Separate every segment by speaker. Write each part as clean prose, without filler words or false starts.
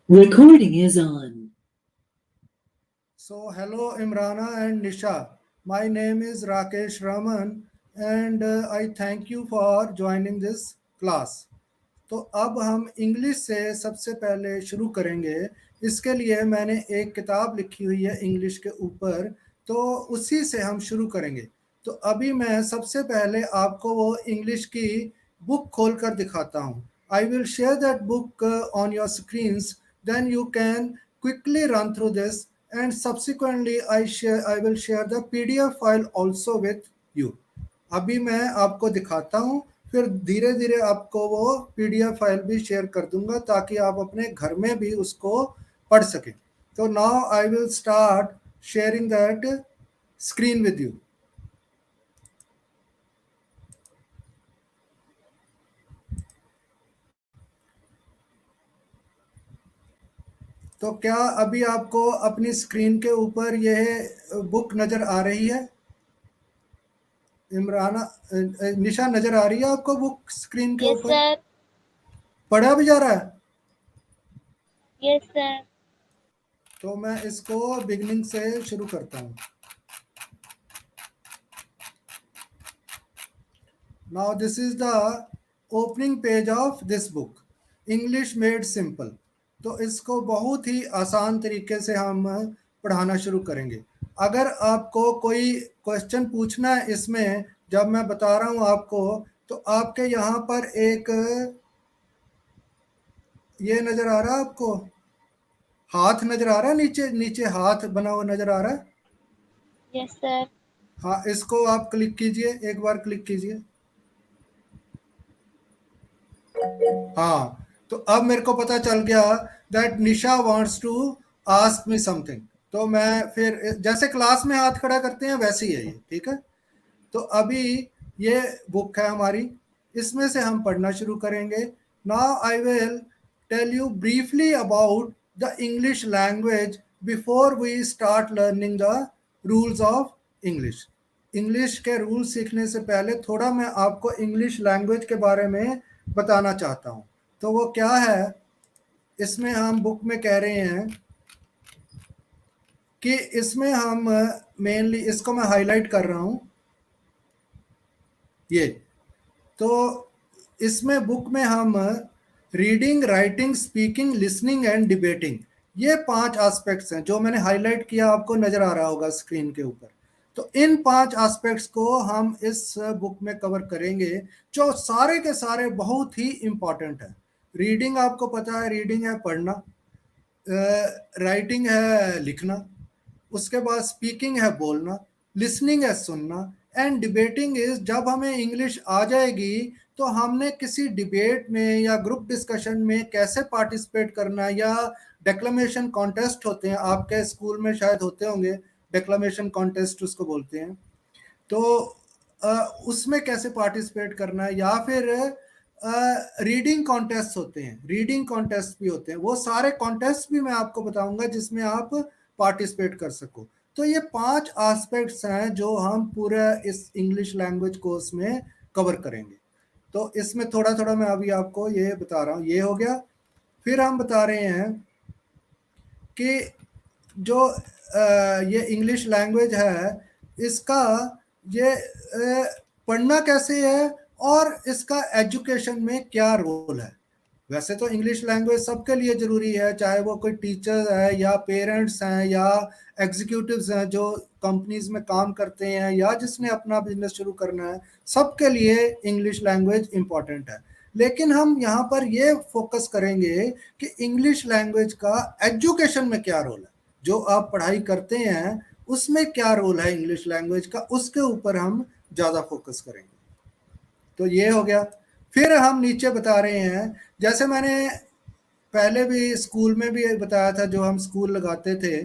Speaker 1: Recording is on.
Speaker 2: So, hello Imrana and Nisha. My name is Rakesh Raman and I thank you for joining this class. तो अब हम English से सबसे पहले शुरू करेंगे। इसके लिए मैंने एक किताब लिखी हुई है इंग्लिश के ऊपर, तो उसी से हम शुरू करेंगे। तो अभी मैं सबसे पहले आपको वो इंग्लिश की बुक खोल कर दिखाता हूँ। I will share that book on your screens, then you can quickly run through this, and subsequently I will share the PDF file also with you. अभी मैं आपको दिखाता हूँ, फिर धीरे धीरे आपको वो PDF फाइल भी शेयर कर दूंगा ताकि आप अपने घर में भी उसको पढ़ सकें। तो now I will start sharing that screen with you. तो क्या अभी आपको अपनी स्क्रीन के ऊपर यह बुक नज़र आ रही है? इमराना, निशा, नज़र आ रही है आपको बुक स्क्रीन के
Speaker 3: यस
Speaker 2: ऊपर?
Speaker 3: सर।
Speaker 2: पढ़ा भी जा रहा है?
Speaker 3: Yes sir.
Speaker 2: तो मैं इसको बिगनिंग से शुरू करता हूँ। Now this is the opening page of this book, English made simple. तो इसको बहुत ही आसान तरीके से हम पढ़ाना शुरू करेंगे। अगर आपको कोई क्वेश्चन पूछना है इसमें, जब मैं बता रहा हूँ आपको, तो आपके यहाँ पर एक ये नज़र आ रहा है आपको, हाथ नज़र आ रहा है, नीचे नीचे हाथ बना हुआ नज़र आ रहा है।
Speaker 3: Yes sir.
Speaker 2: हाँ, इसको आप क्लिक कीजिए, एक बार क्लिक कीजिए। हाँ, तो अब मेरे को पता चल गया that Nisha wants to ask me something. तो मैं फिर जैसे क्लास में हाथ खड़ा करते हैं वैसे ही है ये, ठीक है। तो अभी ये बुक है हमारी, इसमें से हम पढ़ना शुरू करेंगे। Now I will tell you briefly about the English language before we start learning the rules of English. English के रूल सीखने से पहले थोड़ा मैं आपको इंग्लिश लैंग्वेज के बारे में बताना चाहता हूँ। तो वो क्या है, इसमें हम बुक में कह रहे हैं कि इसमें हम मेनली, इसको मैं हाईलाइट कर रहा हूँ ये। तो इसमें बुक में हम reading, writing, speaking, listening and debating, ये 5 एस्पेक्ट्स हैं जो मैंने हाईलाइट किया, आपको नज़र आ रहा होगा स्क्रीन के ऊपर। तो इन 5 एस्पेक्ट्स को हम इस बुक में कवर करेंगे, जो सारे के सारे बहुत ही इम्पॉर्टेंट है। रीडिंग आपको पता है, रीडिंग है पढ़ना, राइटिंग है लिखना, उसके बाद स्पीकिंग है बोलना, लिसनिंग है सुनना, एंड डिबेटिंग इज जब हमें इंग्लिश आ जाएगी तो हमने किसी डिबेट में या ग्रुप डिस्कशन में कैसे पार्टिसिपेट करना, या डेक्लेमेशन कॉन्टेस्ट होते हैं आपके स्कूल में शायद होते होंगे, डेक्लेमेशन कॉन्टेस्ट उसको बोलते हैं। तो उसमें कैसे पार्टिसिपेट करना है, या फिर रीडिंग कॉन्टेस्ट होते हैं, रीडिंग कॉन्टेस्ट भी होते हैं, वो सारे कॉन्टेस्ट भी मैं आपको बताऊंगा जिसमें आप पार्टिसिपेट कर सको। तो ये 5 एस्पेक्ट्स हैं जो हम पूरे इस इंग्लिश लैंग्वेज कोर्स में कवर करेंगे। तो इसमें थोड़ा थोड़ा मैं अभी आपको ये बता रहा हूँ, ये हो गया। फिर हम बता रहे हैं कि जो ये इंग्लिश लैंग्वेज है, इसका ये पढ़ना कैसे है और इसका एजुकेशन में क्या रोल है। वैसे तो इंग्लिश लैंग्वेज सबके लिए ज़रूरी है, चाहे वो कोई टीचर है या पेरेंट्स हैं या एग्जीक्यूटिव्स हैं जो कंपनीज में काम करते हैं, या जिसने अपना बिजनेस शुरू करना है, सबके लिए इंग्लिश लैंग्वेज इम्पॉर्टेंट है। लेकिन हम यहाँ पर ये फोकस करेंगे कि इंग्लिश लैंग्वेज का एजुकेशन में क्या रोल है, जो आप पढ़ाई करते हैं उसमें क्या रोल है इंग्लिश लैंग्वेज का, उसके ऊपर हम ज़्यादा फोकस करेंगे। तो ये हो गया। फिर हम नीचे बता रहे हैं, जैसे मैंने पहले भी स्कूल में भी बताया था, जो हम स्कूल लगाते थे,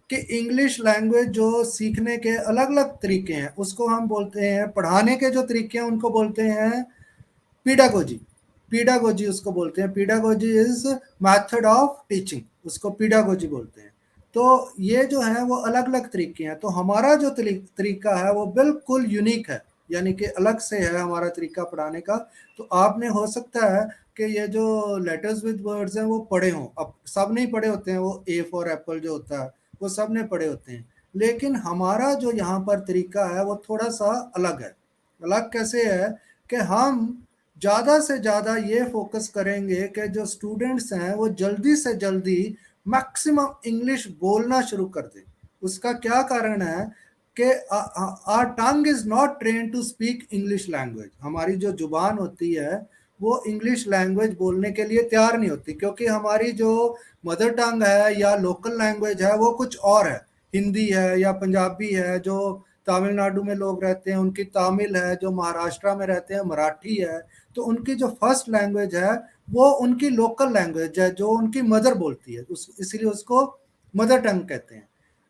Speaker 2: कि इंग्लिश लैंग्वेज जो सीखने के अलग अलग तरीके हैं उसको हम बोलते हैं, पढ़ाने के जो तरीके हैं उनको बोलते हैं पीडागोजी। पीडागोजी उसको बोलते हैं, पीडागोजी इज मेथड ऑफ टीचिंग, उसको पीडागोजी बोलते हैं। तो ये जो है वो अलग अलग तरीके हैं। तो हमारा जो तरीका है वो बिल्कुल यूनिक है, यानी कि अलग से है हमारा तरीका पढ़ाने का। तो आपने हो सकता है कि ये जो लेटर्स विद वर्ड्स हैं वो पढ़े हों। अब सब नहीं पढ़े होते हैं, वो ए फॉर एप्पल जो होता है वो सब ने पढ़े होते हैं, लेकिन हमारा जो यहाँ पर तरीका है वो थोड़ा सा अलग है। अलग कैसे है कि हम ज़्यादा से ज़्यादा ये फोकस करेंगे कि जो स्टूडेंट्स हैं वो जल्दी से जल्दी मैक्सिमम इंग्लिश बोलना शुरू कर दें। उसका क्या कारण है कि our tongue is not train to speak English language. हमारी जो जुबान होती है वो इंग्लिश लैंग्वेज बोलने के लिए तैयार नहीं होती, क्योंकि हमारी जो मदर टंग है या लोकल लैंग्वेज है वो कुछ और है। हिंदी है या पंजाबी है, जो तमिलनाडु में लोग रहते हैं उनकी तमिल है, जो महाराष्ट्र में रहते हैं मराठी है। तो उनकी जो फर्स्ट लैंग्वेज है वो उनकी लोकल लैंग्वेज है, जो उनकी मदर बोलती है, इसलिए उसको मदर टंग कहते हैं।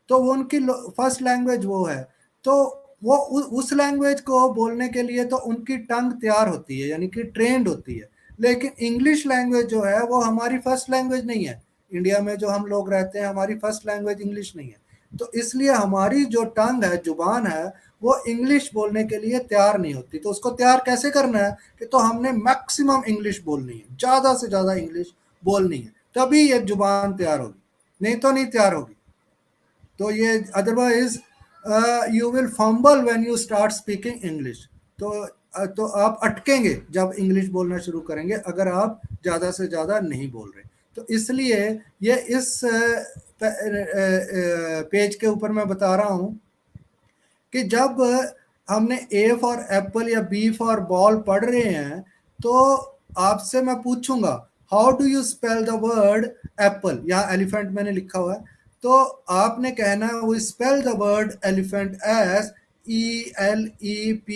Speaker 2: तो वो उनकी फर्स्ट लैंग्वेज वो है। तो वो उस लैंग्वेज को बोलने के लिए तो उनकी टंग तैयार होती है, यानी कि ट्रेंड होती है। लेकिन इंग्लिश लैंग्वेज जो है वो हमारी फर्स्ट लैंग्वेज नहीं है। इंडिया में जो हम लोग रहते हैं हमारी फर्स्ट लैंग्वेज इंग्लिश नहीं है। तो इसलिए हमारी जो टंग है, जुबान है, वो इंग्लिश बोलने के लिए तैयार नहीं होती। तो उसको तैयार कैसे करना है कि तो हमने मैक्सिमम इंग्लिश बोलनी है, ज़्यादा से ज़्यादा इंग्लिश बोलनी है, तभी ये जुबान तैयार होगी, नहीं तो नहीं तैयार होगी। तो ये otherwise you will fumble when you start speaking English. तो आप अटकेंगे जब इंग्लिश बोलना शुरू करेंगे, अगर आप ज़्यादा से ज़्यादा नहीं बोल रहे। तो इसलिए ये इस पेज के ऊपर मैं बता रहा हूँ कि जब हमने ए फॉर एप्पल या बी फॉर बॉल पढ़ रहे हैं, तो आपसे मैं पूछूंगा how do you spell the word apple. यहाँ एलिफेंट मैंने लिखा हुआ है, तो आपने कहना है we spell the word elephant as ELEPHANT।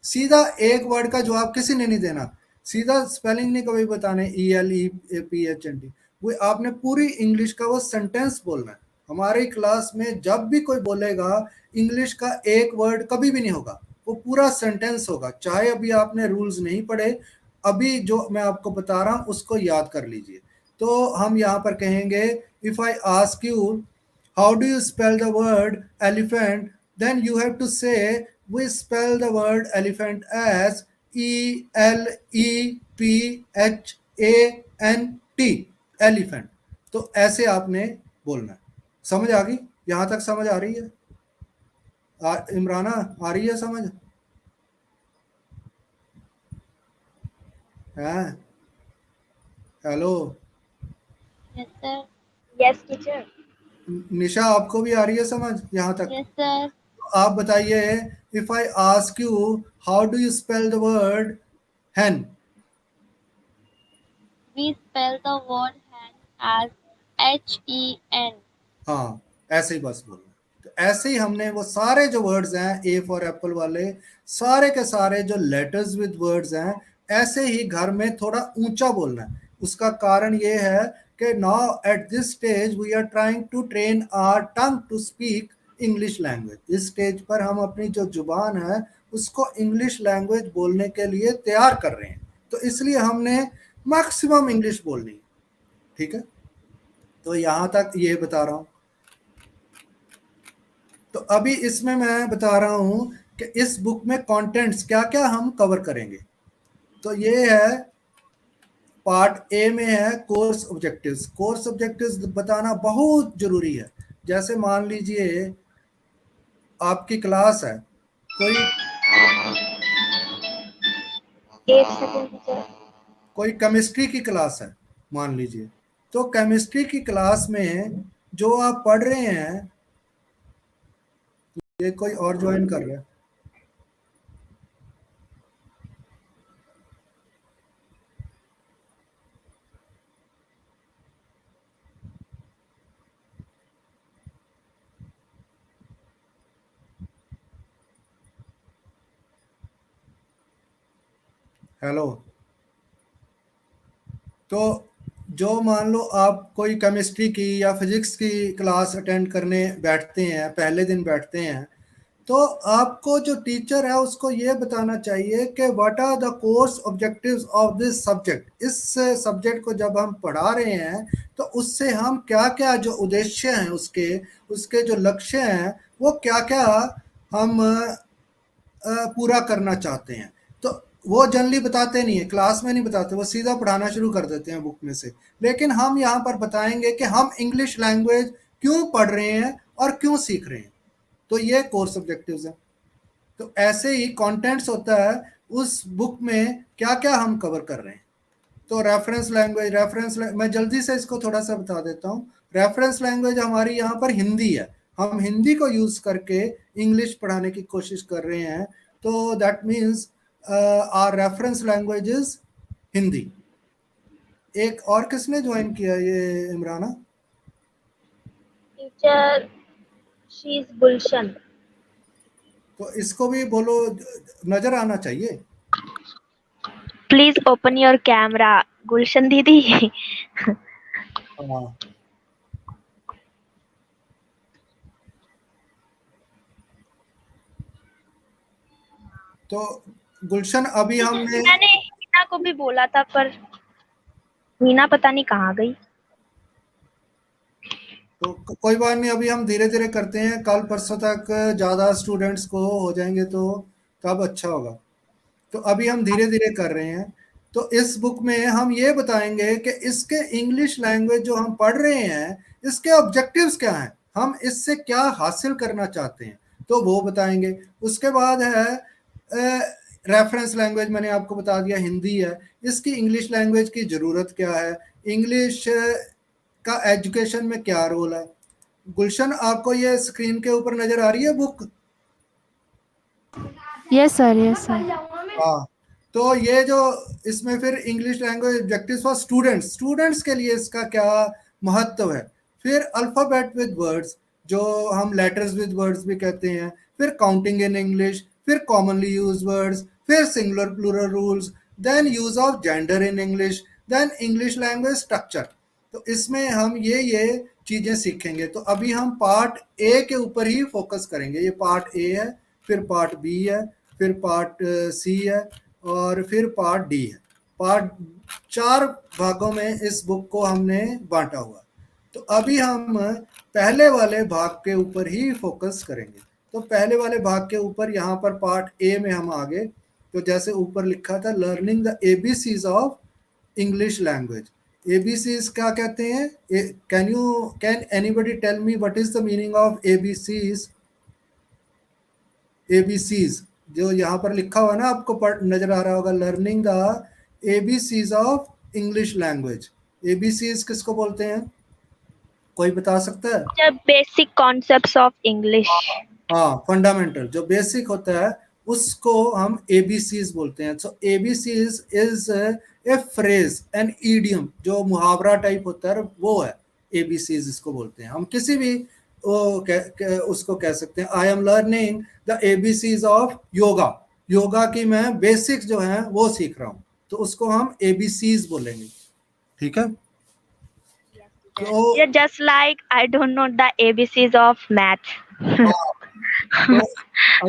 Speaker 2: सीधा एक वर्ड का जवाब किसी ने नहीं देना, सीधा स्पेलिंग नहीं कभी बताने ELEPHANT। वो आपने पूरी इंग्लिश का वो सेंटेंस बोलना है। हमारी क्लास में जब भी कोई बोलेगा इंग्लिश का एक वर्ड कभी भी नहीं होगा, वो पूरा सेंटेंस होगा। चाहे अभी आपने रूल्स नहीं पढ़े, अभी जो मैं आपको बता रहा हूँ उसको याद कर लीजिए। तो हम यहाँ पर कहेंगे if I ask you how do you spell the word elephant, then you have to say we spell the word elephant as ELEPHANT, elephant. तो ऐसे आपने बोलना है। समझ आ गई? यहाँ तक समझ आ रही है? इमराना आ रही है समझ? है? Hello
Speaker 3: Yes, sir.
Speaker 4: Yes, teacher.
Speaker 2: निशा, आपको भी आ रही है समझ यहाँ तक?
Speaker 3: Yes, sir.
Speaker 2: आप बताइए if I ask you how do you spell the word hen।
Speaker 3: We spell the word hen as HEN.
Speaker 2: हाँ, ऐसे ही बस बोलना। तो ऐसे ही हमने वो सारे जो वर्ड्स हैं ए फॉर एप्पल वाले, सारे के सारे जो लेटर्स विद वर्ड्स हैं, ऐसे ही घर में थोड़ा ऊंचा बोलना है। उसका कारण ये है कि now at this stage we are trying to train our tongue to speak English language. इस स्टेज पर हम अपनी जो जुबान है उसको इंग्लिश लैंग्वेज बोलने के लिए तैयार कर रहे हैं। तो इसलिए हमने मैक्सिमम इंग्लिश बोलनी है। ठीक है, तो यहाँ तक ये बता रहा हूँ। तो अभी इसमें मैं बता रहा हूँ कि इस बुक में कंटेंट्स क्या क्या हम कवर करेंगे। तो ये है पार्ट ए में है कोर्स ऑब्जेक्टिव्स। कोर्स ऑब्जेक्टिव्स बताना बहुत जरूरी है। जैसे मान लीजिए आपकी क्लास है, कोई
Speaker 4: एक सेकंड टीचर।
Speaker 2: कोई केमिस्ट्री की क्लास है मान लीजिए। तो केमिस्ट्री की क्लास में जो आप पढ़ रहे हैं, ये कोई और ज्वाइन कर रहा है। हेलो। तो जो मान लो आप कोई केमिस्ट्री की या फिजिक्स की क्लास अटेंड करने बैठते हैं, पहले दिन बैठते हैं, तो आपको जो टीचर है उसको ये बताना चाहिए कि what are the course objectives of this subject. इस सब्जेक्ट को जब हम पढ़ा रहे हैं तो उससे हम क्या क्या जो उद्देश्य हैं, उसके उसके जो लक्ष्य हैं, वो क्या क्या हम पूरा करना चाहते हैं। तो वो जनरली बताते नहीं है, क्लास में नहीं बताते, वो सीधा पढ़ाना शुरू कर देते हैं बुक में से। लेकिन हम यहाँ पर बताएंगे कि हम इंग्लिश लैंग्वेज क्यों पढ़ रहे हैं और क्यों सीख रहे हैं। तो ये कोर्स ऑब्जेक्टिव्स हैं। तो ऐसे ही कंटेंट्स होता है उस बुक में क्या क्या हम कवर कर रहे हैं। तो रेफरेंस लैंग्वेज, मैं जल्दी से इसको थोड़ा सा बता देता हूँ। रेफरेंस लैंग्वेज हमारी यहाँ पर हिंदी है, हम हिंदी को यूज करके इंग्लिश पढ़ाने की कोशिश कर रहे हैं। तो that means our reference language is Hindi. एक और किसने ज्वाइन किया ये Imrana?
Speaker 4: Teacher she is Gulshan.
Speaker 2: तो इसको भी बोलो, नजर आना चाहिए।
Speaker 4: Please open your camera Gulshan दीदी।
Speaker 2: हाँ, तो गुलशन अभी हमने
Speaker 4: मैंने हीना को भी बोला था पर हीना पता नहीं कहाँ गई।
Speaker 2: तो कोई बात नहीं, अभी हम धीरे धीरे करते हैं, कल परसों तक ज़्यादा स्टूडेंट्स को हो जाएंगे तो तब अच्छा होगा। तो अभी हम धीरे धीरे कर रहे हैं। तो इस बुक में हम ये बताएंगे कि इसके इंग्लिश लैंग्वेज जो हम पढ़ रहे हैं इसके ऑब्जेक्टिव्स क्या हैं, हम इससे क्या हासिल करना चाहते हैं, तो वो बताएंगे। उसके बाद है रेफरेंस लैंग्वेज, मैंने आपको बता दिया हिंदी है, इसकी इंग्लिश लैंग्वेज की ज़रूरत क्या है, इंग्लिश का एजुकेशन में क्या रोल है। गुलशन, आपको ये स्क्रीन के ऊपर नजर आ रही है book?
Speaker 5: Yes sir, yes sir.
Speaker 2: हाँ, तो ये जो इसमें फिर English language objectives for students के लिए इसका क्या महत्व है। फिर अल्फाबेट विद वर्ड्स, जो हम लेटर्स विद वर्ड्स भी कहते हैं, फिर काउंटिंग इन इंग्लिश, फिर कॉमनली यूज वर्ड्स, फिर singular plural rules, then use of gender in English, then English language structure. तो इसमें हम ये चीजें सीखेंगे। तो अभी हम पार्ट ए के ऊपर ही फोकस करेंगे। ये पार्ट ए है, फिर पार्ट बी है, फिर पार्ट सी है, और फिर पार्ट डी है। पार्ट 4 भागों में इस बुक को हमने बांटा हुआ। तो अभी हम पहले वाले भाग के ऊपर ही फोकस करेंगे। तो पहले वाले भाग के ऊपर यहाँ पर पार्ट ए में हम आगे, तो जैसे ऊपर लिखा था, learning the ABCs of English language. ABCs क्या कहते हैं? Can anybody tell me what is the meaning of ABCs? ABCs जो यहाँ पर लिखा हुआ है ना, आपको नजर आ रहा होगा, learning the ABCs of English language. ABCs किसको बोलते हैं, कोई बता सकता है?
Speaker 4: जब बेसिक कॉन्सेप्ट्स ऑफ इंग्लिश।
Speaker 2: हाँ, फंडामेंटल जो बेसिक होता है उसको हम एबीसीज बोलते हैं। So ABCs is a phrase an idiom, जो मुहावरा टाइप होता है वो है एबीसीज, इसको बोलते हैं। हम किसी भी उसको कह सकते हैं, I am learning the ABCs of yoga, yoga की मैं बेसिक्स जो है वो सीख रहा हूँ, तो उसको हम एबीसीज बोलेंगे। ठीक है? तो
Speaker 4: just like I don't know the ABCs of math.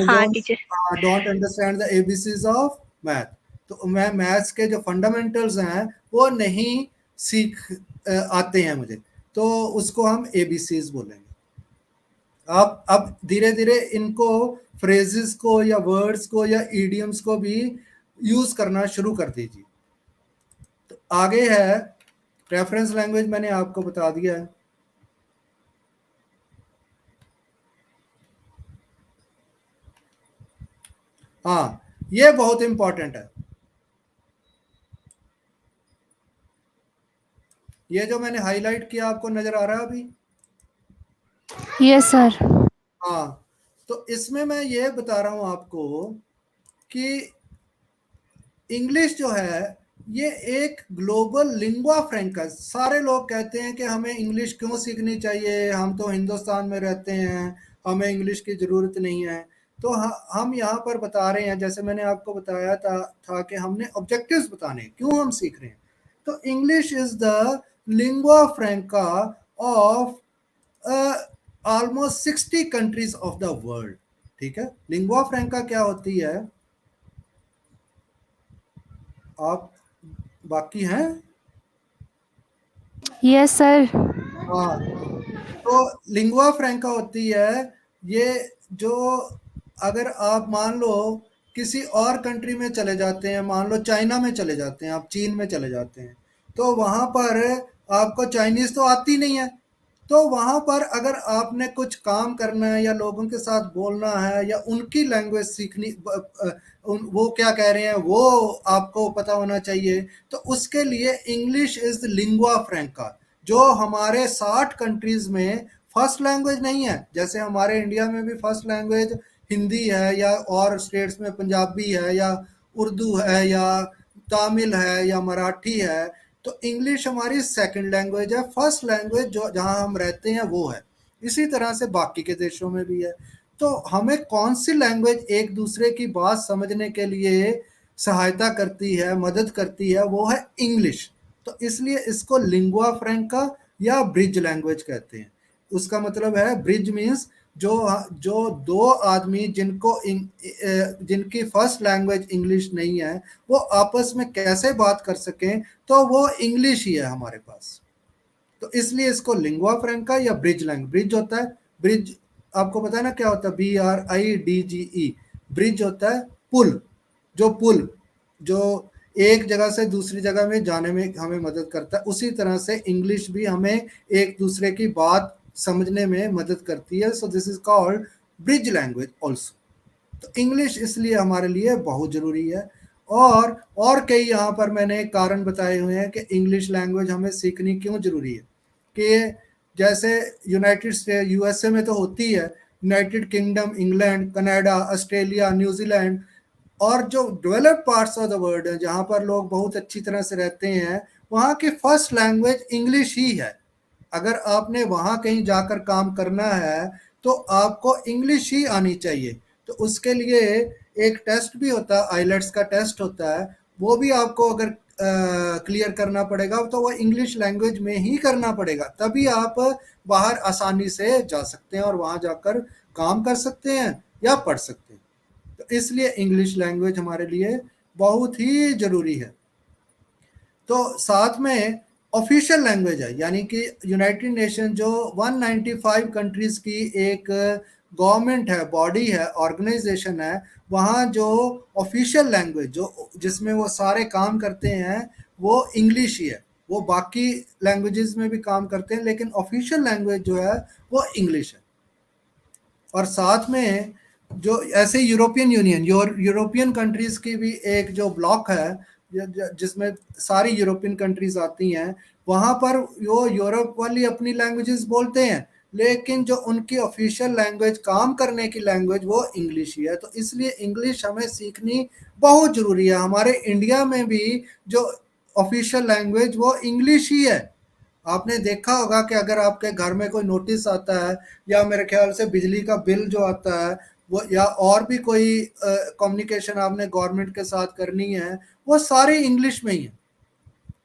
Speaker 4: हाँ teacher.
Speaker 2: Don't understand the ABCs of math. तो मैं मैथ्स के जो फंडामेंटल्स हैं वो नहीं सीख आते हैं मुझे, तो उसको हम एबीसीज बोलेंगे। आप अब धीरे धीरे इनको, फ्रेजेस को या वर्ड्स को या ईडियम्स को भी यूज करना शुरू कर दीजिए। तो आगे है रेफरेंस लैंग्वेज, मैंने आपको बता दिया है। हाँ, ये बहुत इंपॉर्टेंट है। ये जो मैंने हाईलाइट किया आपको नजर आ रहा है अभी?
Speaker 5: Yes sir.
Speaker 2: हाँ, तो इसमें मैं ये बता रहा हूं आपको कि इंग्लिश जो है ये एक ग्लोबल लिंग्वा फ्रैंका। सारे लोग कहते हैं कि हमें इंग्लिश क्यों सीखनी चाहिए, हम तो हिंदुस्तान में रहते हैं, हमें इंग्लिश की ज़रूरत नहीं है। तो हम यहाँ पर बता रहे हैं, जैसे मैंने आपको बताया था कि हमने ऑब्जेक्टिव्स बताने क्यों हम सीख रहे हैं। तो English is the lingua फ्रैंका of almost 60 countries of the world. ठीक है? लिंग्वा फ्रैंका क्या होती है, आप बाकी हैं?
Speaker 5: Yes sir.
Speaker 2: हाँ, तो लिंगुआ फ्रैंका होती है ये, जो अगर आप मान लो किसी और कंट्री में चले जाते हैं, मान लो चाइना में चले जाते हैं, आप चीन में चले जाते हैं, तो वहाँ पर आपको चाइनीज़ तो आती नहीं है, तो वहाँ पर अगर आपने कुछ काम करना है या लोगों के साथ बोलना है या उनकी लैंग्वेज सीखनी, वो क्या कह रहे हैं वो आपको पता होना चाहिए, तो उसके लिए इंग्लिश इज़ लिंगुआ फ्रैंका, जो हमारे 60 कंट्रीज़ में फर्स्ट लैंग्वेज नहीं है। जैसे हमारे इंडिया में भी फर्स्ट लैंग्वेज हिंदी है, या और स्टेट्स में पंजाबी है या उर्दू है या तमिल है या मराठी है, तो इंग्लिश हमारी सेकंड लैंग्वेज है। फर्स्ट लैंग्वेज जो जहाँ हम रहते हैं वो है। इसी तरह से बाकी के देशों में भी है। तो हमें कौन सी लैंग्वेज एक दूसरे की बात समझने के लिए सहायता करती है, मदद करती है, वो है इंग्लिश। तो इसलिए इसको लिंगुआ फ्रैंका या ब्रिज लैंग्वेज कहते हैं। उसका मतलब है ब्रिज मीन्स जो जो दो आदमी जिनकी फर्स्ट लैंग्वेज इंग्लिश नहीं है, वो आपस में कैसे बात कर सकें, तो वो इंग्लिश ही है हमारे पास। तो इसलिए इसको लिंगुआ फ्रैंका या ब्रिज लैंग्वेज। ब्रिज होता है, ब्रिज आपको पता है ना क्या होता है, BRIDGE। ब्रिज होता है पुल, जो एक जगह से दूसरी जगह में जाने में हमें मदद करता है। उसी तरह से इंग्लिश भी हमें एक दूसरे की बात समझने में मदद करती है। So this is called bridge language also. तो इंग्लिश इसलिए हमारे लिए बहुत ज़रूरी है। और कई यहाँ पर मैंने कारण बताए हुए हैं कि इंग्लिश लैंग्वेज हमें सीखनी क्यों ज़रूरी है। कि जैसे यूनाइटेड स्टेट USA में तो होती है, United kingdom, England, Canada, Australia, New Zealand, और जो developed parts of the world है जहाँ पर लोग बहुत अच्छी तरह से रहते हैं, वहाँ की फर्स्ट लैंग्वेज इंग्लिश ही है। अगर आपने वहाँ कहीं जाकर काम करना है तो आपको इंग्लिश ही आनी चाहिए। तो उसके लिए एक टेस्ट भी होता है, आइलेट्स का टेस्ट होता है, वो भी आपको अगर क्लियर करना पड़ेगा तो वो इंग्लिश लैंग्वेज में ही करना पड़ेगा, तभी आप बाहर आसानी से जा सकते हैं और वहाँ जाकर काम कर सकते हैं या पढ़ सकते हैं। तो इसलिए इंग्लिश लैंग्वेज हमारे लिए बहुत ही ज़रूरी है। तो साथ में ऑफिशियल लैंग्वेज है, यानी कि यूनाइटेड नेशन जो 195 कंट्रीज़ की एक गवर्नमेंट है, बॉडी है, ऑर्गेनाइजेशन है, वहाँ जो ऑफिशियल लैंग्वेज जो जिसमें वो सारे काम करते हैं वो इंग्लिश ही है। वो बाकी लैंग्वेजेस में भी काम करते हैं लेकिन ऑफिशियल लैंग्वेज जो है वो इंग्लिश है। और साथ में जो ऐसे यूरोपियन यूनियन, यूरोपियन कंट्रीज़ की भी एक जो ब्लॉक है जिसमें सारी यूरोपियन कंट्रीज़ आती हैं, वहाँ पर वो यूरोप वाली अपनी लैंग्वेजेस बोलते हैं, लेकिन जो उनकी ऑफिशियल लैंग्वेज, काम करने की लैंग्वेज, वो इंग्लिश ही है। तो इसलिए इंग्लिश हमें सीखनी बहुत ज़रूरी है। हमारे इंडिया में भी जो ऑफिशियल लैंग्वेज वो इंग्लिश ही है। आपने देखा होगा कि अगर आपके घर में कोई नोटिस आता है या मेरे ख्याल से बिजली का बिल जो आता है वो, या और भी कोई कम्युनिकेशन आपने गवर्नमेंट के साथ करनी है, वो सारी इंग्लिश में ही है।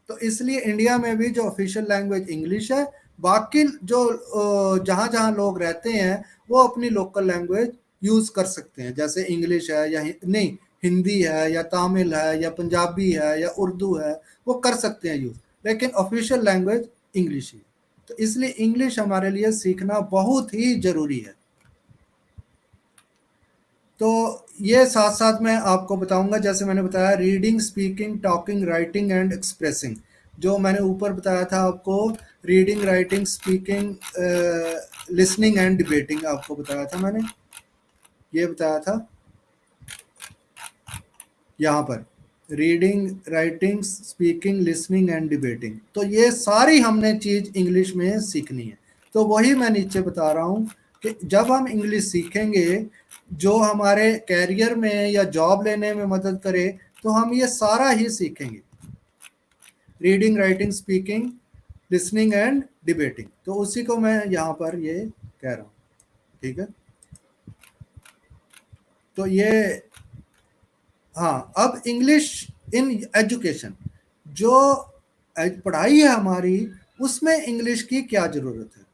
Speaker 2: तो इसलिए इंडिया में भी जो ऑफिशियल लैंग्वेज इंग्लिश है, बाकी जो जहाँ जहाँ लोग रहते हैं वो अपनी लोकल लैंग्वेज यूज़ कर सकते हैं, जैसे इंग्लिश है या नहीं, हिंदी है या तमिल है या पंजाबी है या उर्दू है, वो कर सकते हैं यूज़, लेकिन ऑफिशियल लैंग्वेज इंग्लिश ही। तो इसलिए इंग्लिश हमारे लिए सीखना बहुत ही ज़रूरी है। तो ये साथ साथ मैं आपको बताऊंगा, जैसे मैंने बताया reading, speaking, talking, writing and expressing. जो मैंने ऊपर बताया था आपको, reading, writing, speaking, listening and debating आपको बताया था, मैंने ये बताया था यहाँ पर, reading, writing, speaking, listening and debating. तो ये सारी हमने चीज़ इंग्लिश में सीखनी है। तो वही मैं नीचे बता रहा हूँ कि जब हम इंग्लिश सीखेंगे, जो हमारे कैरियर में या जॉब लेने में मदद करे, तो हम ये सारा ही सीखेंगे, reading, writing, speaking, listening and debating. तो उसी को मैं यहाँ पर ये कह रहा हूँ, ठीक है। तो ये, हाँ, अब इंग्लिश इन एजुकेशन, जो पढ़ाई है हमारी, उसमें इंग्लिश की क्या ज़रूरत है।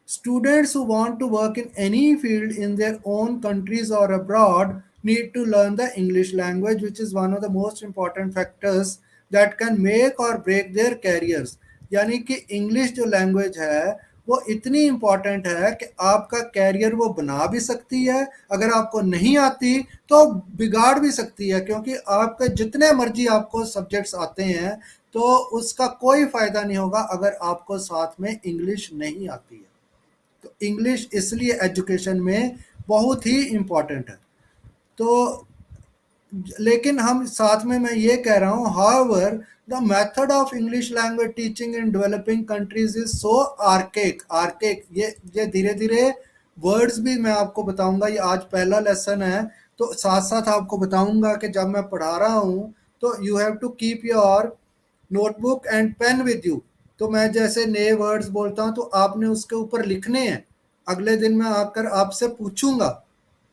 Speaker 2: Students who want to work in any field in their own countries or abroad need to learn the English language, which is one of the most important factors that can make or break their careers। यानी कि English जो language है वो इतनी important है कि आपका career वो बना भी सकती है, अगर आपको नहीं आती तो बिगाड़ भी सकती है, क्योंकि आपके जितने मर्जी आपको सब्जेक्ट्स आते हैं तो उसका कोई फ़ायदा नहीं होगा अगर आपको साथ में इंग्लिश नहीं आती है। तो इंग्लिश इसलिए एजुकेशन में बहुत ही इम्पॉर्टेंट है। तो लेकिन हम साथ में मैं ये कह रहा हूँ, however the method of English language teaching in developing countries is so archaic ये धीरे धीरे वर्ड्स भी मैं आपको बताऊंगा। ये आज पहला लेसन है, तो साथ साथ आपको बताऊंगा कि जब मैं पढ़ा रहा हूँ तो you have to keep your notebook and pen with you. तो मैं जैसे नए वर्ड्स बोलता हूँ तो आपने उसके ऊपर लिखने हैं, अगले दिन मैं आकर आपसे पूछूंगा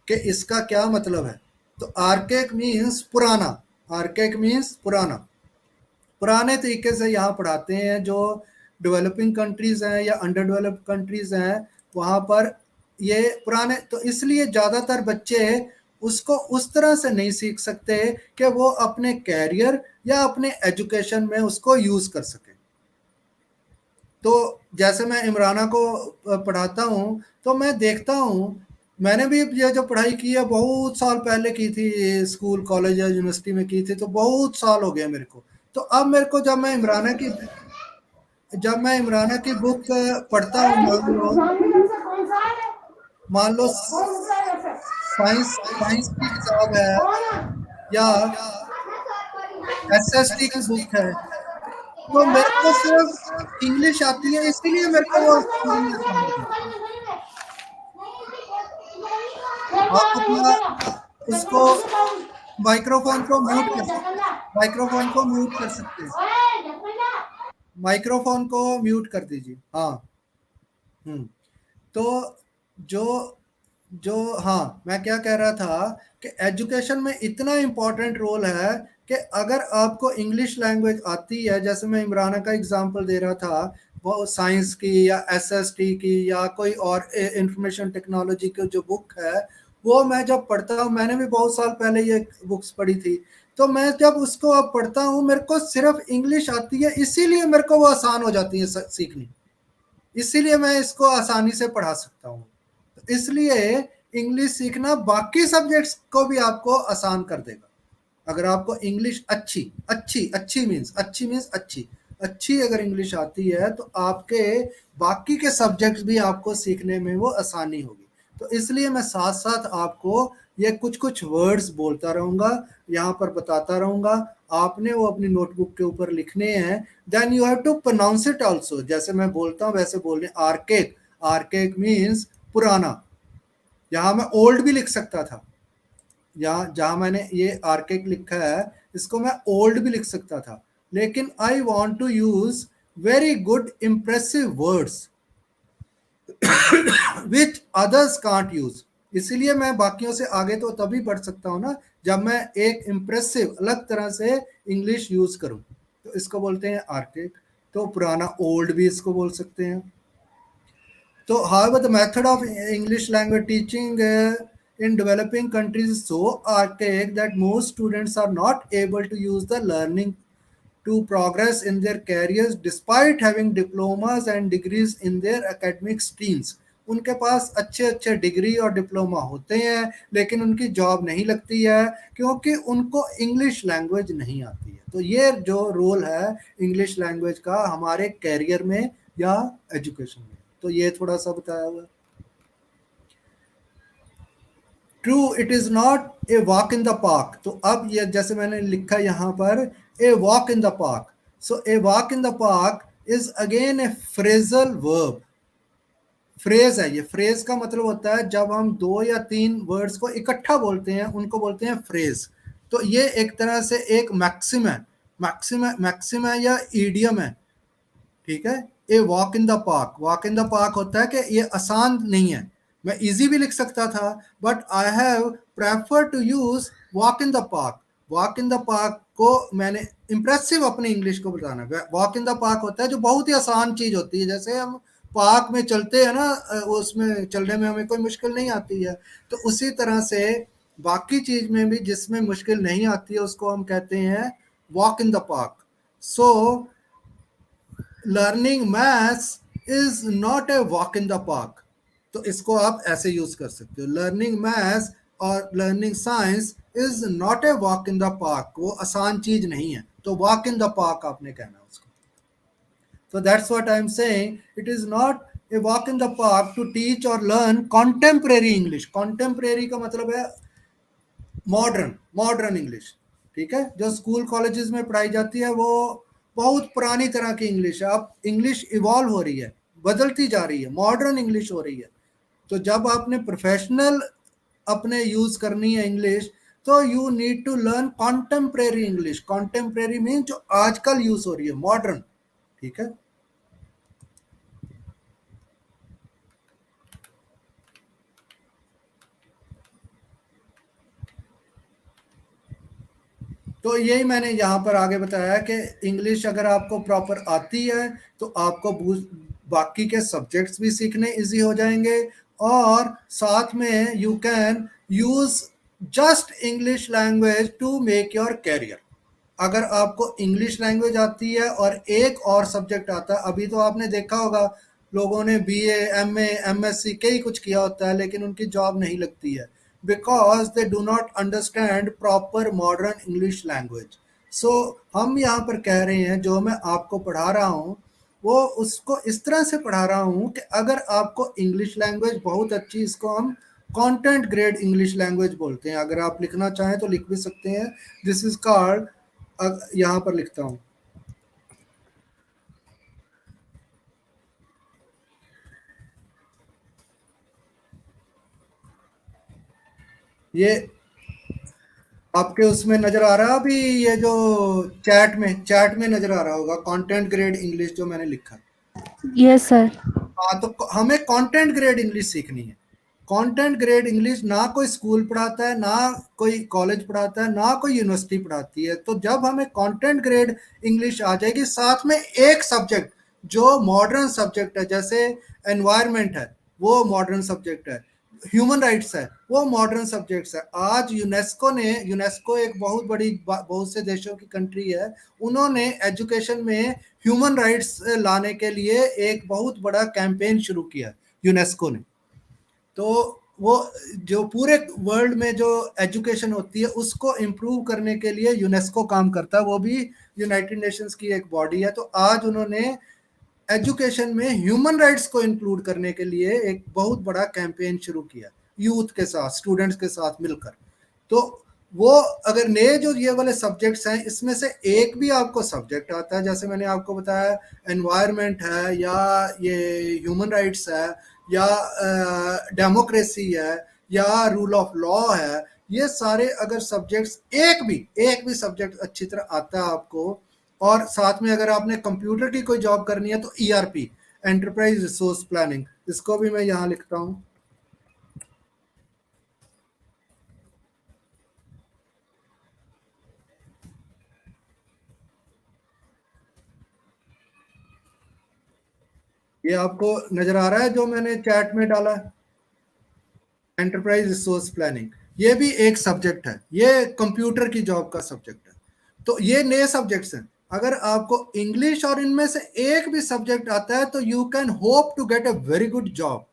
Speaker 2: कि इसका क्या मतलब है। तो आर्केक मीन्स पुराना, आर्केक मीन्स पुराना, पुराने तरीके से यहाँ पढ़ाते हैं। जो डेवलपिंग कंट्रीज हैं या अंडर डेवलप्ड कंट्रीज हैं वहाँ पर ये पुराने, तो इसलिए ज़्यादातर बच्चे उसको उस तरह से नहीं सीख सकते कि वो अपने कैरियर या अपने एजुकेशन में उसको यूज़ कर सके। तो जैसे मैं इमराना को पढ़ाता हूँ तो मैं देखता हूँ, मैंने भी ये जो पढ़ाई की है बहुत साल पहले की थी, स्कूल कॉलेज या यूनिवर्सिटी में की थी, तो बहुत साल हो गए मेरे को। तो अब मेरे को जब मैं इमराना की बुक पढ़ता हूँ, मान लो साइंस साइंस की किताब है या एसएसटी की बुक है, तो मेरे को सिर्फ इंग्लिश आती है, इसीलिए मेरे को वो समझना आसान हो जाता है। आप अपना उसको माइक्रोफोन को म्यूट कर सकते हैं, माइक्रोफोन को म्यूट कर सकते हैं, माइक्रोफोन को म्यूट कर दीजिए। हाँ। तो जो जो हाँ, मैं क्या कह रहा था कि एजुकेशन में इतना इम्पोर्टेंट रोल है कि अगर आपको इंग्लिश लैंग्वेज आती है, जैसे मैं इमराना का एग्जांपल दे रहा था, वो साइंस की या एसएसटी की या कोई और इंफॉर्मेशन टेक्नोलॉजी की जो बुक है, वो मैं जब पढ़ता हूँ, मैंने भी बहुत साल पहले ये बुक्स पढ़ी थी, तो मैं जब उसको अब पढ़ता हूँ मेरे को सिर्फ इंग्लिश आती है, इसीलिए मेरे को वो आसान हो जाती है सीखनी, इसीलिए मैं इसको आसानी से पढ़ा सकता हूँ। तो इसलिए इंग्लिश सीखना बाकी सब्जेक्ट्स को भी आपको आसान कर देगा। अगर आपको इंग्लिश अच्छी मीन्स अच्छी अगर इंग्लिश आती है तो आपके बाकी के सब्जेक्ट्स भी आपको सीखने में वो आसानी होगी। तो इसलिए मैं साथ साथ आपको ये कुछ वर्ड्स बोलता रहूँगा, यहाँ पर बताता रहूँगा, आपने वो अपनी नोटबुक के ऊपर लिखने हैं। Then you have to pronounce it also, जैसे मैं बोलता हूँ वैसे बोलने। आर्केक मीन्स पुराना, यहाँ मैं ओल्ड भी लिख सकता था, यहाँ जहाँ मैंने ये आर्केक लिखा है इसको मैं ओल्ड भी लिख सकता था, लेकिन I want to use very good impressive words which others can't use. इसीलिए मैं बाकियों से आगे तो तभी बढ़ सकता हूँ ना जब मैं एक इम्प्रेसिव अलग तरह से इंग्लिश यूज करूँ। तो इसको बोलते हैं आर्केक। तो पुराना ओल्ड भी इसको बोल सकते हैं। तो however the method of English language teaching in developing countries is so archaic that most students are not able to use the learning to progress in their careers despite having diplomas and degrees in their academic streams। उनके पास अच्छे अच्छे degree और diploma होते हैं लेकिन उनकी job नहीं लगती है क्योंकि उनको इंग्लिश लैंग्वेज नहीं आती है। तो ये जो रोल है इंग्लिश लैंग्वेज का हमारे कैरियर में या एजुकेशन में, तो ये थोड़ा सा बताया हुआ। True it is not a walk in the park. तो अब ये जैसे मैंने लिखा यहाँ पर a walk in the park, so a walk in the park is again A phrasal verb. Phrase है, ये फ्रेज का मतलब होता है जब हम 2 या 3 वर्ड्स को इकट्ठा बोलते हैं उनको बोलते हैं फ्रेज। तो ये एक तरह से एक मैक्सिम है या ईडियम है, ठीक है। A walk in the park होता है कि ये आसान नहीं है, मैं इजी भी लिख सकता था but I have prefer to use walk in the park. Walk in the park को मैंने इम्प्रेसिव अपने इंग्लिश को बताना। वॉक इन द पार्क होता है जो बहुत ही आसान चीज होती है, जैसे हम पार्क में चलते हैं ना, उसमें चलने में हमें कोई मुश्किल नहीं आती है, तो उसी तरह से बाकी चीज में भी जिसमें मुश्किल नहीं आती है उसको हम कहते हैं walk in the park. So learning maths is not a walk in the park. तो इसको आप ऐसे यूज कर सकते हो, लर्निंग मैथ्स और learning science is not a walk in the park, वो आसान चीज नहीं है, तो वॉक इन द पार्क आपने कहना है उसको। So that's what I'm saying. It is not a walk in the park to teach or learn contemporary English. Contemporary का मतलब है मॉडर्न इंग्लिश, ठीक है। जो स्कूल कॉलेजेस में पढ़ाई जाती है वो बहुत पुरानी तरह की इंग्लिश है। अब इंग्लिश इवॉल्व हो रही है, बदलती जा रही है, मॉडर्न इंग्लिश हो रही है। तो जब आपने प्रोफेशनल अपने यूज करनी है इंग्लिश, तो you need to learn contemporary English. Contemporary mean जो आजकल यूज हो रही है, मॉडर्न, ठीक है। तो यही मैंने यहाँ पर आगे बताया कि इंग्लिश अगर आपको प्रॉपर आती है तो आपको बाकी के सब्जेक्ट्स भी सीखने इजी हो जाएंगे, और साथ में you can use just English language to make your career. अगर आपको इंग्लिश लैंग्वेज आती है और एक और सब्जेक्ट आता है, अभी तो आपने देखा होगा लोगों ने बीए, एमए, एमएससी कई कुछ किया होता है लेकिन उनकी जॉब नहीं लगती है, because they do not understand proper modern English language. So हम यहाँ पर कह रहे हैं जो मैं आपको पढ़ा रहा हूँ वो उसको इस तरह से पढ़ा रहा हूँ कि अगर आपको इंग्लिश लैंग्वेज बहुत अच्छी, इसको हम कंटेंट ग्रेड इंग्लिश लैंग्वेज बोलते हैं। अगर आप लिखना चाहें तो लिख भी सकते हैं, दिस इज कॉल्ड, यहाँ पर लिखता हूँ, ये आपके उसमें नजर आ रहा है अभी, ये जो चैट में नजर आ रहा होगा, कंटेंट ग्रेड इंग्लिश जो मैंने लिखा।
Speaker 5: Yes sir.
Speaker 2: हाँ, तो हमें कंटेंट ग्रेड इंग्लिश सीखनी है। कंटेंट ग्रेड इंग्लिश ना कोई स्कूल पढ़ाता है, ना कोई कॉलेज पढ़ाता है, ना कोई यूनिवर्सिटी पढ़ाती है। तो जब हमें कंटेंट ग्रेड इंग्लिश आ जाएगी, साथ में एक सब्जेक्ट जो मॉडर्न सब्जेक्ट है, जैसे एनवायरनमेंट है वो मॉडर्न सब्जेक्ट है, ह्यूमन राइट्स है वो मॉडर्न सब्जेक्ट्स है। आज यूनेस्को एक बहुत बड़ी, बहुत से देशों की कंट्री है, उन्होंने एजुकेशन में ह्यूमन राइट्स लाने के लिए एक बहुत बड़ा कैंपेन शुरू किया यूनेस्को ने। तो वो जो पूरे वर्ल्ड में जो एजुकेशन होती है उसको इम्प्रूव करने के लिए यूनेस्को काम करता है, वो भी यूनाइटेड नेशंस की एक बॉडी है। तो आज उन्होंने एजुकेशन में ह्यूमन राइट्स को इंक्लूड करने के लिए एक बहुत बड़ा कैंपेन शुरू किया, यूथ के साथ, स्टूडेंट्स के साथ मिलकर। तो वो अगर नए जो ये वाले सब्जेक्ट्स हैं, इसमें से एक भी आपको सब्जेक्ट आता है, जैसे मैंने आपको बताया एनवायरनमेंट है, या ये ह्यूमन राइट्स है, या डेमोक्रेसी है, या रूल ऑफ लॉ है, ये सारे अगर सब्जेक्ट्स एक भी सब्जेक्ट अच्छी तरह आता है आपको, और साथ में अगर आपने कंप्यूटर की कोई जॉब करनी है तो ईआरपी, एंटरप्राइज रिसोर्स प्लानिंग, इसको भी मैं यहाँ लिखता हूँ। ये आपको नजर आ रहा है जो मैंने चैट में डाला है, एंटरप्राइज रिसोर्स प्लानिंग, ये भी एक सब्जेक्ट है, ये कंप्यूटर की जॉब का सब्जेक्ट है। तो ये नए सब्जेक्ट्स हैं। अगर आपको इंग्लिश और इनमें से एक भी सब्जेक्ट आता है तो you can hope to get a very good job.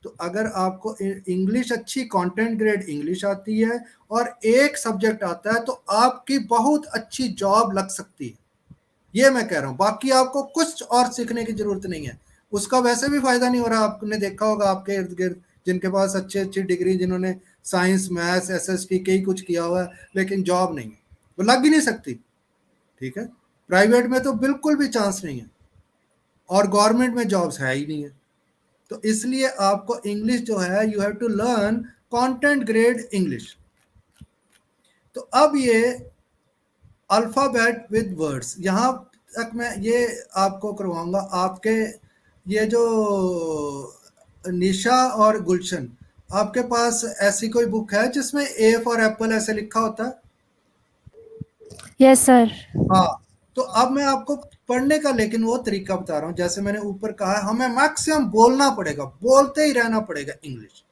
Speaker 2: तो अगर आपको इंग्लिश अच्छी, कंटेंट ग्रेड इंग्लिश आती है और एक सब्जेक्ट आता है, तो आपकी बहुत अच्छी जॉब लग सकती है, ये मैं कह रहा हूँ। बाकी आपको कुछ और सीखने की जरूरत नहीं है, उसका वैसे भी फायदा नहीं हो रहा। आपने देखा होगा आपके इर्द गिर्द जिनके पास अच्छी अच्छी डिग्री, जिन्होंने साइंस, मैथ्स, एसएसटी कई कुछ किया हुआ है, लेकिन जॉब नहीं है, वो लग ही नहीं सकती, ठीक है। प्राइवेट में तो बिल्कुल भी चांस नहीं है, और गवर्नमेंट में जॉब्स है ही नहीं है। तो इसलिए आपको इंग्लिश जो है, you have to learn content grade English. तो अब ये अल्फाबेट विद वर्ड्स, यहाँ तक मैं ये आपको करवाऊंगा। आपके ये जो निशा और गुलशन, आपके पास ऐसी कोई बुक है जिसमें ए फॉर एप्पल ऐसे लिखा होता है?
Speaker 5: Yes sir.
Speaker 2: हाँ, तो अब मैं आपको पढ़ने का लेकिन वो तरीका बता रहा हूँ। जैसे मैंने ऊपर कहा, हमें मैक्सिमम बोलना पड़ेगा, बोलते ही रहना पड़ेगा इंग्लिश,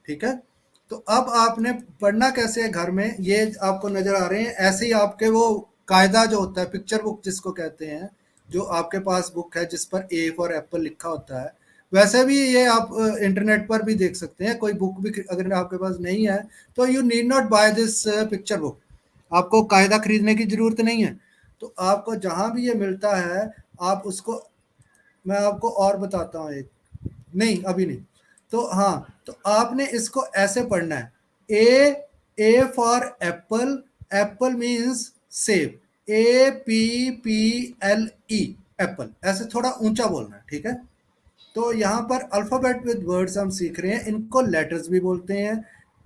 Speaker 2: ठीक है। तो अब आपने पढ़ना कैसे है घर में, ये आपको नजर आ रहे हैं ऐसे ही आपके वो कायदा जो होता है, पिक्चर बुक जिसको कहते हैं, जो आपके पास बुक है जिस पर ए फॉर एप्पल लिखा होता है। वैसे भी ये आप इंटरनेट पर भी देख सकते हैं, कोई बुक भी अगर आपके पास नहीं है तो you need not buy this picture book, आपको कायदा खरीदने की जरूरत नहीं है। तो आपको जहां भी ये मिलता है आप उसको, मैं आपको और बताता हूँ एक, नहीं अभी नहीं, तो हाँ, तो आपने इसको ऐसे पढ़ना है, ए फॉर एप्पल, एप्पल मीन्स सेब, APPLE एप्पल, ऐसे थोड़ा ऊंचा बोलना है, ठीक है। तो यहाँ पर अल्फाबेट विद वर्ड्स हम सीख रहे हैं, इनको लेटर्स भी बोलते हैं।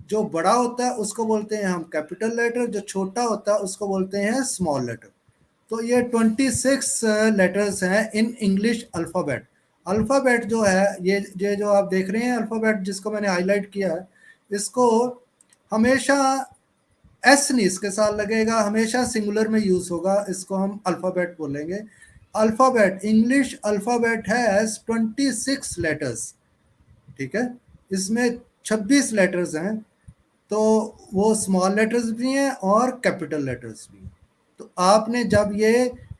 Speaker 2: जो बड़ा होता है उसको बोलते हैं हम कैपिटल लेटर, जो छोटा होता है उसको बोलते हैं स्मॉल लेटर। तो ये 26 लेटर्स हैं इन इंग्लिश अल्फ़ाबेट। अल्फ़ाबेट जो है ये जो आप देख रहे हैं अल्फ़ाबेट जिसको मैंने हाईलाइट किया है, इसको हमेशा एस नहीं इसके साथ लगेगा, हमेशा सिंगुलर में यूज़ होगा, इसको हम अल्फ़ाबेट बोलेंगे। Alphabet, English alphabet has 26 letters, ठीक है, इसमें 26 लेटर्स हैं। तो वो स्मॉल लेटर्स भी हैं और कैपिटल लेटर्स भी हैं। तो आपने जब ये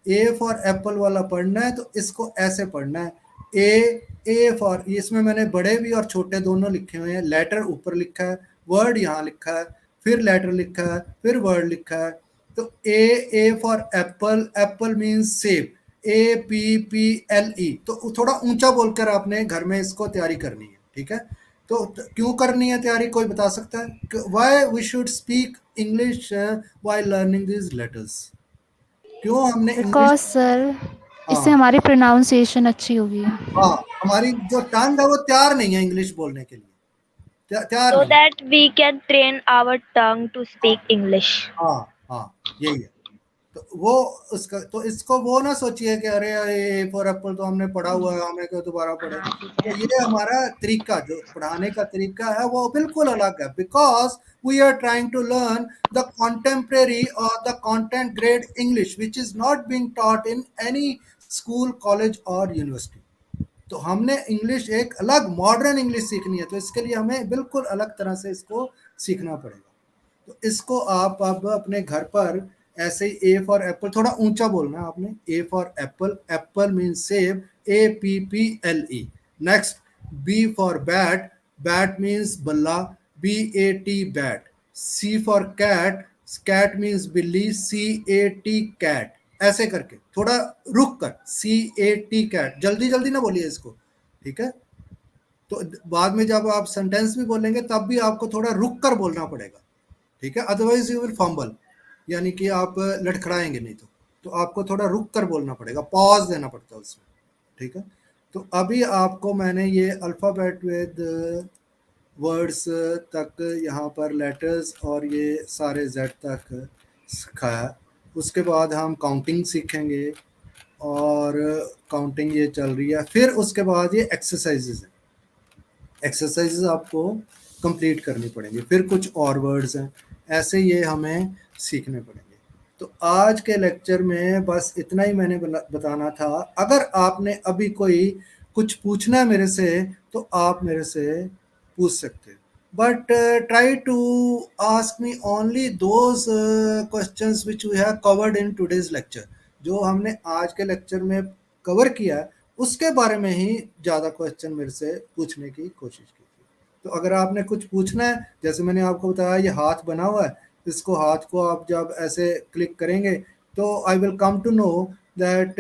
Speaker 2: ए फॉर एप्पल वाला पढ़ना है तो इसको ऐसे पढ़ना है, ए फॉर, इसमें मैंने बड़े भी और छोटे दोनों लिखे हुए हैं, लेटर ऊपर लिखा है, वर्ड यहाँ लिखा है, फिर लेटर लिखा है, फिर वर्ड लिखा है। तो ए फॉर एप्पल, एप्पल मीन्स सेब, APPLE। तो थोड़ा ऊंचा बोलकर आपने घर में इसको तैयारी करनी है, ठीक है। तो क्यों करनी है तैयारी, कोई बता सकता है why we should speak English why learning this letters, क्यों हमने इंग्लिश,
Speaker 5: बिकॉज सर इससे
Speaker 2: हाँ
Speaker 5: हमारी प्रोनाउंसिएशन अच्छी होगी।
Speaker 2: हाँ, हमारी जो टंग है वो तैयार नहीं है इंग्लिश बोलने के लिए, तैयार
Speaker 4: So
Speaker 2: नहीं है।
Speaker 4: that we can train our tongue to speak English.
Speaker 2: हाँ हाँ, यही है। तो वो उसका, तो इसको वो ना सोचिए कि अरे ए फॉर एप्पल तो हमने पढ़ा हुआ है, हमें क्यों दोबारा पढ़े। तो ये हमारा तरीका, जो पढ़ाने का तरीका है वो बिल्कुल अलग है, because we are trying to learn the contemporary और the content grade English which is not being taught in any school, college और यूनिवर्सिटी। तो हमने इंग्लिश एक अलग मॉडर्न इंग्लिश सीखनी है, तो इसके लिए हमें बिल्कुल अलग तरह से इसको सीखना पड़ेगा। तो इसको आप अब अपने घर पर ऐसे ही, ए फॉर एप्पल थोड़ा ऊंचा बोलना है आपने, A for apple, apple means सेब, APPLE। Next, B for bat, bat means बल्ला, BAT bat. C for cat, cat means बिल्ली, CAT कैट। ऐसे करके थोड़ा रुक कर, CAT कैट, जल्दी जल्दी ना बोलिए इसको, ठीक है। तो बाद में जब आप सेंटेंस भी बोलेंगे तब भी आपको थोड़ा रुक कर बोलना पड़ेगा, ठीक है, अदरवाइज यू विल फंबल, यानी कि आप लड़खड़ाएंगे नहीं। तो आपको थोड़ा रुक कर बोलना पड़ेगा, पॉज देना पड़ता है उसमें, ठीक है। तो अभी आपको मैंने ये अल्फ़ाबेट विद वर्ड्स तक, यहाँ पर लेटर्स और ये सारे जेड तक सिखाया। उसके बाद हम काउंटिंग सीखेंगे, और काउंटिंग ये चल रही है, फिर उसके बाद ये एक्सरसाइजेज हैं, एक्सरसाइजेज आपको कंप्लीट करनी पड़ेंगी, फिर कुछ और वर्ड्स हैं, ऐसे ये हमें सीखने पड़ेंगे। तो आज के लेक्चर में बस इतना ही मैंने बताना था। अगर आपने अभी कोई कुछ पूछना है मेरे से तो आप मेरे से पूछ सकते हैं, but try to ask me only those questions which we have covered in today's lecture. जो हमने आज के लेक्चर में कवर किया है उसके बारे में ही ज़्यादा क्वेश्चन मेरे से पूछने की कोशिश की। तो अगर आपने कुछ पूछना है, जैसे मैंने आपको बताया ये हाथ बना हुआ है, इसको, हाथ को आप जब ऐसे क्लिक करेंगे तो I will come to know that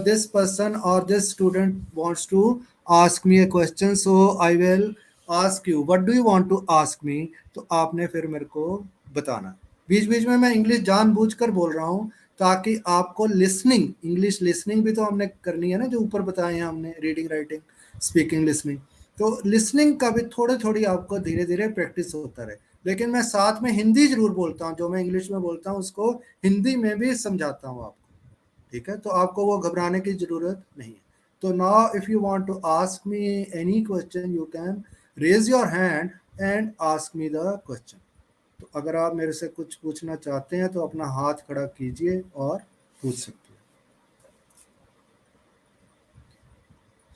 Speaker 2: this person और this student wants to ask me a question, so I will ask you what do you want to ask me. तो आपने फिर मेरे को बताना। बीच बीच में मैं इंग्लिश जानबूझकर बोल रहा हूँ ताकि आपको लिसनिंग, इंग्लिश लिसनिंग भी तो हमने करनी है ना, जो ऊपर बताए हैं हमने, रीडिंग, राइटिंग, स्पीकिंग, लिसनिंग। तो लिसनिंग का भी थोड़ी थोड़ी आपको धीरे धीरे प्रैक्टिस होता रहे। लेकिन मैं साथ में हिंदी जरूर बोलता हूँ, जो मैं इंग्लिश में बोलता हूँ उसको हिंदी में भी समझाता हूँ आपको, ठीक है। तो आपको वो घबराने की ज़रूरत नहीं है। तो now if you want to ask me any question you can raise your hand and ask me the question. तो अगर आप मेरे से कुछ पूछना चाहते हैं तो अपना हाथ खड़ा कीजिए और पूछ सकते हैं।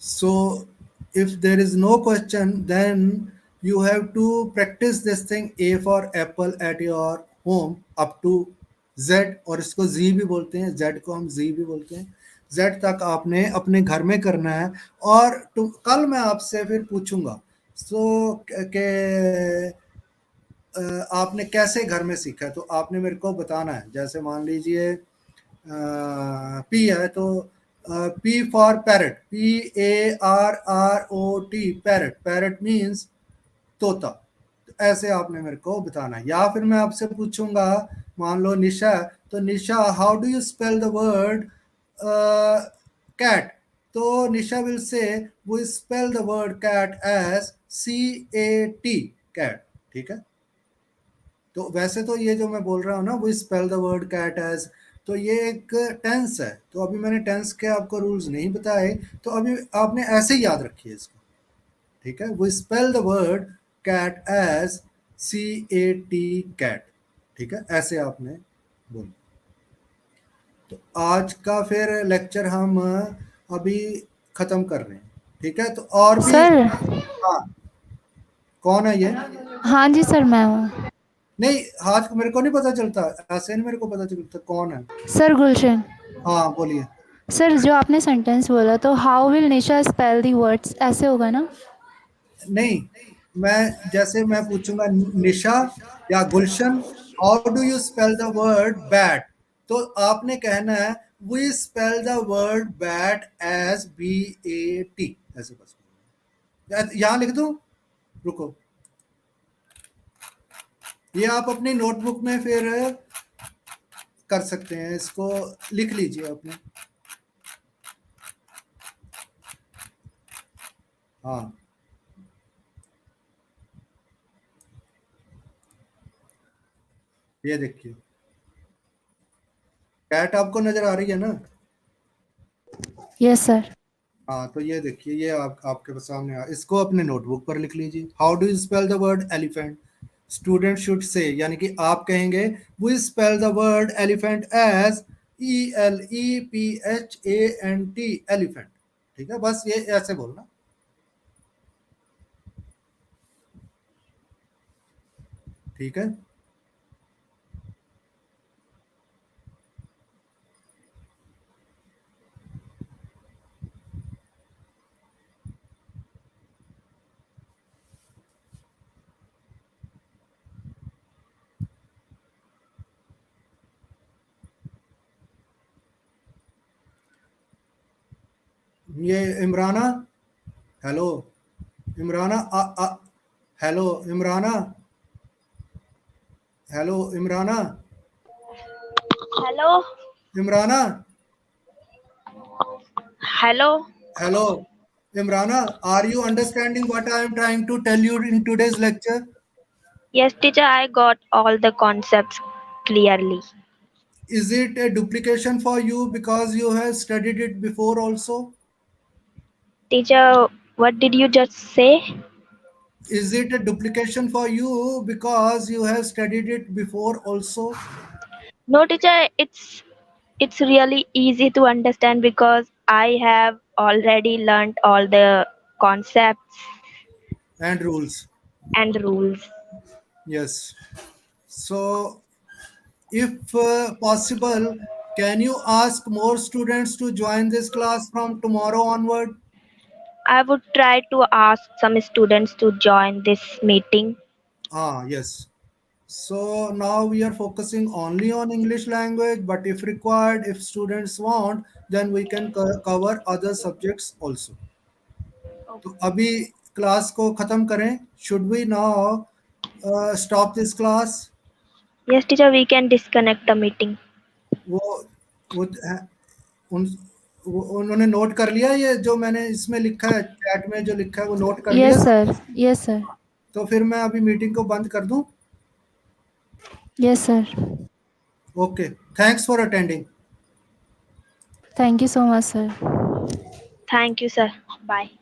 Speaker 2: सो if there is no question then you have to practice this thing, A for apple at your home up to Z, और इसको Z भी बोलते हैं, Z को हम Z भी बोलते हैं। Z तक आपने अपने घर में करना है। और कल मैं आपसे फिर पूछूंगा के आपने कैसे घर में सीखा है, तो आपने मेरे को बताना है। जैसे मान लीजिए P है तो P for parrot, PARROT, parrot, parrot means तोता। ऐसे आपने मेरे को बताना है। या फिर मैं आपसे पूछूंगा, मान लो निशा, तो Nisha how do you spell the word cat, तो Nisha will say we spell the word cat as CAT, cat. ठीक है, तो वैसे तो ये जो मैं बोल रहा हूँ ना, we spell the word cat as, तो ये एक टेंस है। तो अभी मैंने टेंस के आपको रूल्स नहीं बताए, तो अभी आपने ऐसे ही याद रखिए इसको। ठीक है, we spell the word cat as CAT, cat. ठीक है, ऐसे आपने बोला। तो आज का फिर लेक्चर हम अभी खत्म कर रहे हैं। ठीक है, तो और भी।
Speaker 5: सर।
Speaker 2: हाँ, कौन है ये?
Speaker 5: हाँ जी सर, मैं हूँ।
Speaker 2: नहीं, हाथ मेरे को नहीं पता चलता, ऐसे नहीं मेरे को पता चलता कौन है।
Speaker 5: सर गुलशन।
Speaker 2: हाँ बोलिए।
Speaker 5: सर जो आपने सेंटेंस बोला, तो how will Nisha spell the words, ऐसे होगा ना?
Speaker 2: नहीं, जैसे मैं पूछूंगा निशा या Gulshan, how do you spell the word bat, तो आपने कहना है we spell the word bat as BAT, ऐसे बस। यहां लिख दूं, रुको, ये आप अपनी नोटबुक में फिर कर सकते हैं, इसको लिख लीजिए अपने। हाँ, ये देखिए, कैट आपको नजर आ रही है ना?
Speaker 5: Yes sir.
Speaker 2: हाँ, तो ये देखिए, ये आपके सामने इसको अपने नोटबुक पर लिख लीजिए। How do you spell the word elephant, student should say, यानी कि आप कहेंगे we spell the word elephant as ELEPHANT, elephant. ठीक है, बस ये ऐसे बोलना। ठीक है, ये Imrana, hello Imrana, hello Imrana, hello Imrana,
Speaker 4: hello
Speaker 2: Imrana,
Speaker 4: hello
Speaker 2: hello Imrana, are you understanding what I am trying to tell you in today's lecture?
Speaker 4: Yes, teacher, I got all the concepts clearly.
Speaker 2: Is it a duplication for you because you have studied it before also?
Speaker 4: Teacher, what did you just say?
Speaker 2: Is it a duplication for you because you have studied it before also?
Speaker 4: No, teacher, it's really easy to understand because I have already learned all the concepts
Speaker 2: And rules.
Speaker 4: and rules.
Speaker 2: Yes. So, if possible, can you ask more students to join this class from tomorrow onward?
Speaker 4: I would try to ask some students to join this meeting.
Speaker 2: Yes. So now we are focusing only on English language, but if required, if students want, then we can cover other subjects also. तो अभी class को खत्म करें। Should we now stop this class?
Speaker 4: Yes, teacher, we can disconnect the meeting.
Speaker 2: वो वो उन उन्होंने note कर लिया, ये जो मैंने इसमें लिखा है, चैट में जो लिखा है वो नोट कर लिया?
Speaker 5: Yes sir, yes sir.
Speaker 2: तो फिर मैं अभी मीटिंग को बंद कर दूं?
Speaker 5: Yes sir.
Speaker 2: Okay, thanks for attending.
Speaker 5: Thank you so much sir.
Speaker 4: Thank you, sir. Bye.